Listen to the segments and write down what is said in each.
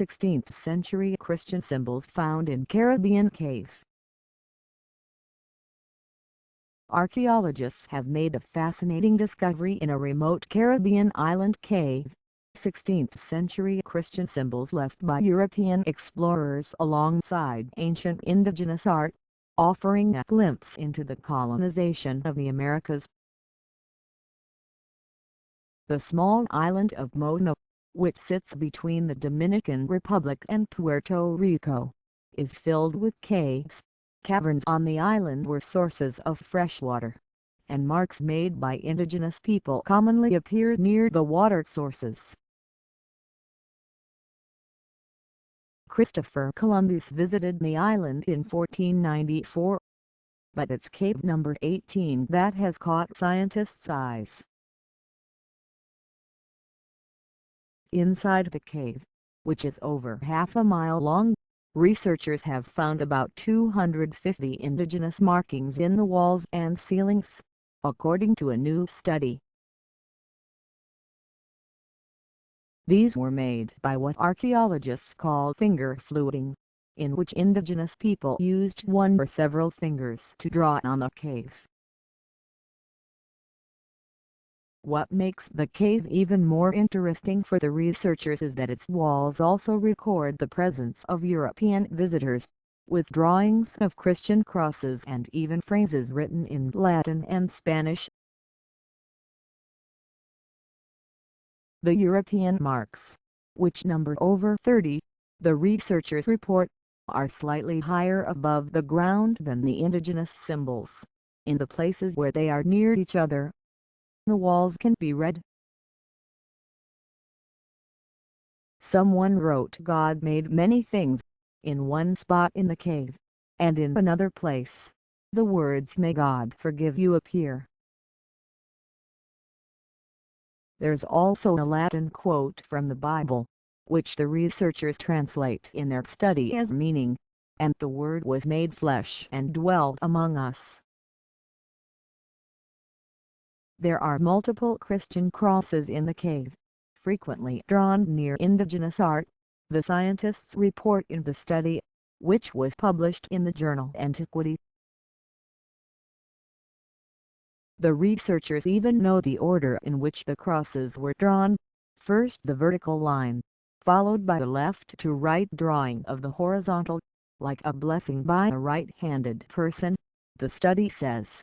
16th-century Christian symbols found in Caribbean cave. Archaeologists have made a fascinating discovery in a remote Caribbean island cave. 16th-century Christian symbols left by European explorers alongside ancient indigenous art, offering a glimpse into the colonization of the Americas. The small island of Mono, which sits between the Dominican Republic and Puerto Rico, is filled with caves. Caverns on the island were sources of fresh water, and marks made by indigenous people commonly appear near the water sources. Christopher Columbus visited the island in 1494, but it's cave number 18 that has caught scientists' eyes. Inside the cave, which is over half a mile long, researchers have found about 250 indigenous markings in the walls and ceilings, according to a new study. These were made by what archaeologists call finger fluting, in which indigenous people used one or several fingers to draw on the cave. What makes the cave even more interesting for the researchers is that its walls also record the presence of European visitors, with drawings of Christian crosses and even phrases written in Latin and Spanish. The European marks, which number over 30, the researchers report, are slightly higher above the ground than the indigenous symbols. In the places where they are near each other, the walls can be read. Someone wrote "God made many things" in one spot in the cave, and in another place, the words "May God forgive you" appear. There's also a Latin quote from the Bible, which the researchers translate in their study as meaning, "And the Word was made flesh and dwelt among us." There are multiple Christian crosses in the cave, frequently drawn near indigenous art, the scientists report in the study, which was published in the journal Antiquity. The researchers even know the order in which the crosses were drawn: first the vertical line, followed by the left to right drawing of the horizontal, like a blessing by a right-handed person, the study says.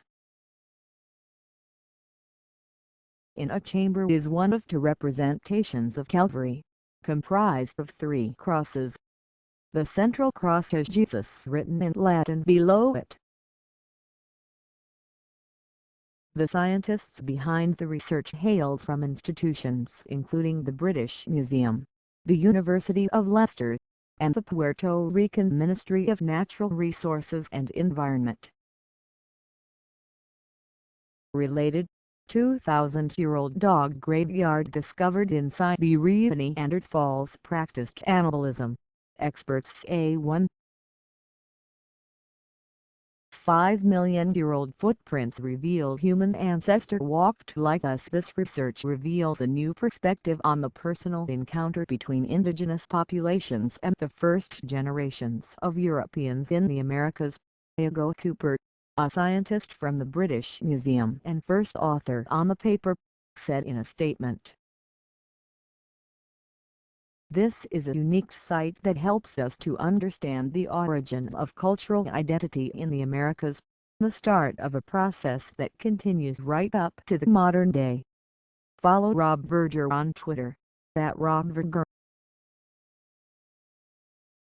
In a chamber is one of two representations of Calvary, comprised of 3 crosses. The central cross has Jesus written in Latin below it. The scientists behind the research hail from institutions including the British Museum, the University of Leicester, and the Puerto Rican Ministry of Natural Resources and Environment. Related, 2,000-year-old dog graveyard discovered in Siberian Neanderthals practiced cannibalism, experts say. 5-million-year-old footprints reveal human ancestor walked like us. This research reveals a new perspective on the personal encounter between indigenous populations and the first generations of Europeans in the Americas. Iago Cooper, a scientist from the British Museum and first author on the paper, said in a statement, "This is a unique site that helps us to understand the origins of cultural identity in the Americas, the start of a process that continues right up to the modern day." Follow Rob Verger on Twitter, @RobVerger.